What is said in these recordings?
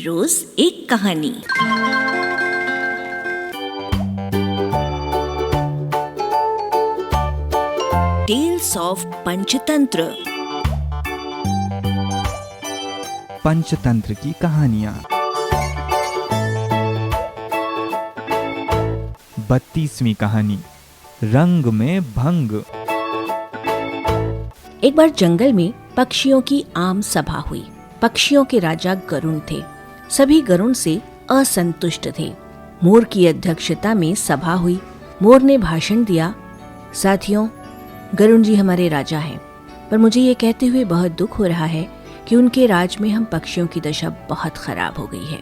रोज एक कहानी। Tales of Panchatantra. Panchatantra की कहानियाँ। 32वीं कहानी, रंग में भंग। एक बार जंगल में पक्षियों की आम सभा हुई। पक्षियों के राजा गरुण थे। सभी गरुण से असंतुष्ट थे। मोर की अध्यक्षता में सभा हुई। मोर ने भाषण दिया, साथियों, गरुण जी हमारे राजा हैं, पर मुझे ये कहते हुए बहुत दुख हो रहा है कि उनके राज में हम पक्षियों की दशा बहुत खराब हो गई है।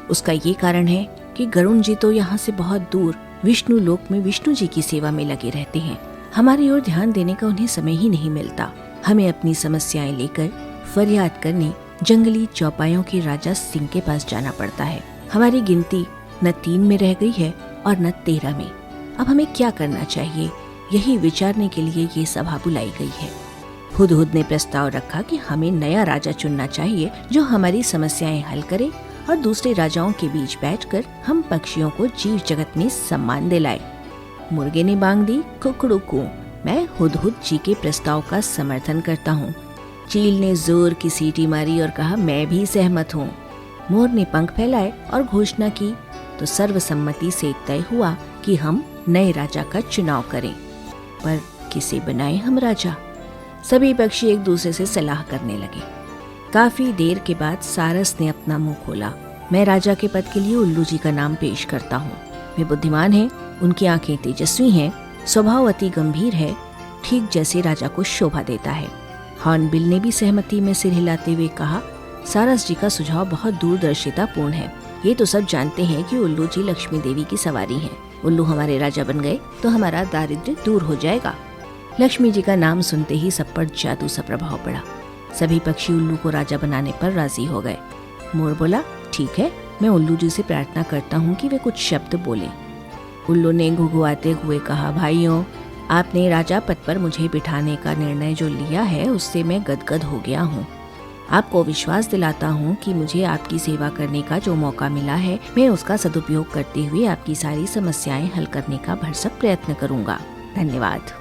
उसका ये कारण है कि गरुण जी तो यहाँ से बहुत दूर विष्णु लोक में विष्णु जी की सेवा में लगे रहते हैं। हमारी ओर ध्यान देने का उन्हें समय ही नहीं मिलता। हमें अपनी समस्याएं लेकर फरियाद करने जंगली चौपायों के राजा सिंह के पास जाना पड़ता है। हमारी गिनती न 3 में रह गई है और न 13 में। अब हमें क्या करना चाहिए, यही विचारने के लिए ये सभा बुलाई गई है। हुदहुद ने प्रस्ताव रखा कि हमें नया राजा चुनना चाहिए जो हमारी समस्याएं हल करे और दूसरे राजाओं के बीच बैठकर हम पक्षियों को जीव जगत में सम्मान दिलाए। मुर्गे ने बांग दी, कुकड़ू, मैं हुदहुद जी के प्रस्ताव का समर्थन करता हूँ। चील ने जोर की सीटी मारी और कहा, मैं भी सहमत हूँ। मोर ने पंख फैलाए और घोषणा की तो सर्वसम्मति से तय हुआ कि हम नए राजा का चुनाव करें। पर किसे बनाए हम राजा? सभी पक्षी एक दूसरे से सलाह करने लगे। काफी देर के बाद सारस ने अपना मुंह खोला। मैं राजा के पद के लिए उल्लू जी का नाम पेश करता हूँ। वे बुद्धिमान हैं, उनकी आंखें तेजस्वी हैं, स्वभाव अति गंभीर है, ठीक जैसे राजा को शोभा देता है। हॉर्नबिल ने भी सहमति में सिर हिलाते हुए कहा, सारस जी का सुझाव बहुत दूरदर्शितापूर्ण है। ये तो सब जानते हैं कि उल्लू जी लक्ष्मी देवी की सवारी हैं। उल्लू हमारे राजा बन गए तो हमारा दारिद्र्य दूर हो जाएगा। लक्ष्मी जी का नाम सुनते ही सब पर जादू सा प्रभाव पड़ा। सभी पक्षी उल्लू को राजा बनाने पर राजी हो गए। मोर बोला, ठीक है, मैं उल्लू जी से प्रार्थना करता हूँ कि वे कुछ शब्द बोले। उल्लू ने घुघुआते हुए कहा, भाइयों, आपने राजा पद पर मुझे बिठाने का निर्णय जो लिया है उससे मैं गदगद हो गया हूँ। आपको विश्वास दिलाता हूँ कि मुझे आपकी सेवा करने का जो मौका मिला है मैं उसका सदुपयोग करते हुए आपकी सारी समस्याएं हल करने का भरसक प्रयत्न करूँगा। धन्यवाद।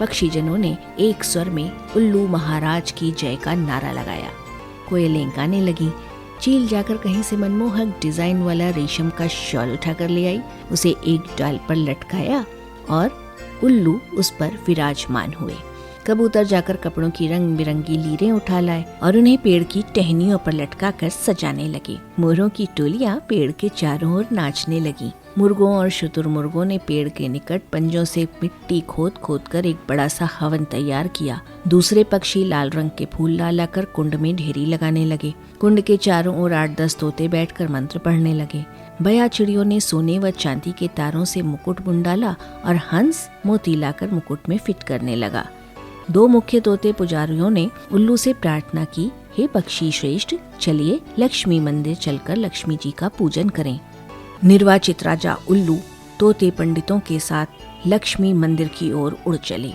पक्षीजनों ने एक स्वर में उल्लू महाराज की जय का नारा लगाया। कोयलें गाने लगी। चील जाकर कहीं से मनमोहक डिजाइन वाला रेशम का शॉल उठाकर ले आई, उसे एक डाल पर लटकाया और उल्लू उस पर विराजमान हुए। कबूतर जाकर कपड़ों की रंग बिरंगी लीरें उठा लाए और उन्हें पेड़ की टहनियों पर लटकाकर सजाने लगे। मोरों की टोलियां पेड़ के चारों ओर नाचने लगी। मुर्गों और शुतुरमुर्गों ने पेड़ के निकट पंजों से मिट्टी खोद खोद कर एक बड़ा सा हवन तैयार किया। दूसरे पक्षी लाल रंग के फूल ला लाकर कुंड में ढेरी लगाने लगे। कुंड के चारों ओर 8-10 तोते बैठकर मंत्र पढ़ने लगे। बया चिड़ियों ने सोने व चांदी के तारों से मुकुट बुन डाला और हंस मोती लाकर मुकुट में फिट करने लगा। 2 मुख्य तोते पुजारियों ने उल्लू से प्रार्थना की, हे पक्षी श्रेष्ठ, चलिए लक्ष्मी मंदिर चलकर लक्ष्मी जी का पूजन करें। निर्वाचित राजा उल्लू तोते पंडितों के साथ लक्ष्मी मंदिर की ओर उड़ चले।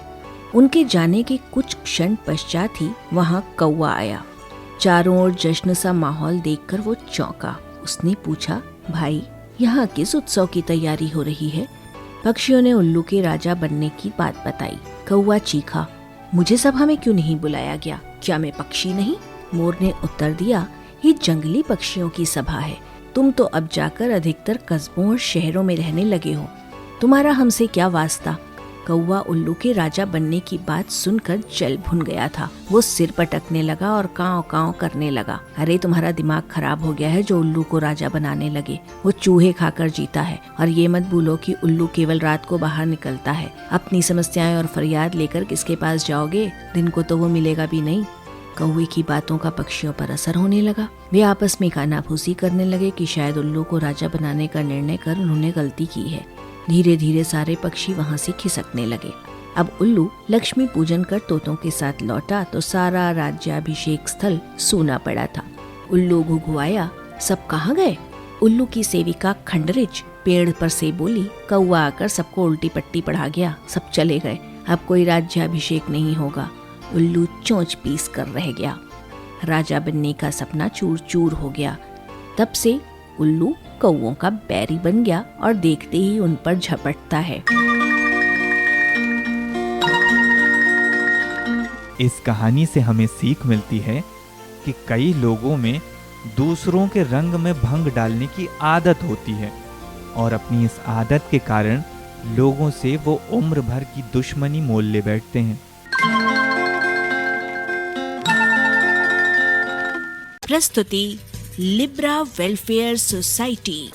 उनके जाने के कुछ क्षण पश्चात ही वहाँ कौवा आया। चारों ओर जश्न सा माहौल देखकर वो चौंका। उसने पूछा, भाई, यहाँ किस उत्सव की तैयारी हो रही है? पक्षियों ने उल्लू के राजा बनने की बात बताई। कौवा चीखा, मुझे सभा में क्यों नहीं बुलाया गया? क्या मैं पक्षी नहीं? मोर ने उत्तर दिया, ये जंगली पक्षियों की सभा है। तुम तो अब जाकर अधिकतर कस्बों और शहरों में रहने लगे हो, तुम्हारा हमसे क्या वास्ता? कौवा उल्लू के राजा बनने की बात सुनकर जल भुन गया था। वो सिर पटकने लगा और कांव कांव करने लगा। अरे, तुम्हारा दिमाग खराब हो गया है जो उल्लू को राजा बनाने लगे। वो चूहे खाकर जीता है और ये मत भूलो कि उल्लू केवल रात को बाहर निकलता है। अपनी समस्याएं और फरियाद लेकर किसके पास जाओगे? दिन को तो वो मिलेगा भी नहीं। कौवे की बातों का पक्षियों पर असर होने लगा। वे आपस में कानाफूसी करने लगे कि शायद उल्लू को राजा बनाने का निर्णय कर उन्होंने गलती की है। धीरे धीरे सारे पक्षी वहाँ से खिसकने लगे। अब उल्लू लक्ष्मी पूजन कर तोतों के साथ लौटा तो सारा राज्याभिषेक स्थल सूना पड़ा था। उल्लू घुघुआया, सब कहाँ गए? उल्लू की सेविका खंडरिच पेड़ पर से बोली, कौवा आकर सबको उल्टी पट्टी पढ़ा गया, सब चले गए, अब कोई राज्याभिषेक नहीं होगा। उल्लू चोंच पीस कर रह गया। राजा बनने का सपना चूर चूर हो गया। तब से उल्लू कौओं का बैरी बन गया और देखते ही उन पर झपटता है। इस कहानी से हमें सीख मिलती है कि कई लोगों में दूसरों के रंग में भंग डालने की आदत होती है और अपनी इस आदत के कारण लोगों से वो उम्र भर की दुश्मनी मोल ले बैठते हैं। प्रस्तुति लिब्रा वेलफेयर सोसाइटी।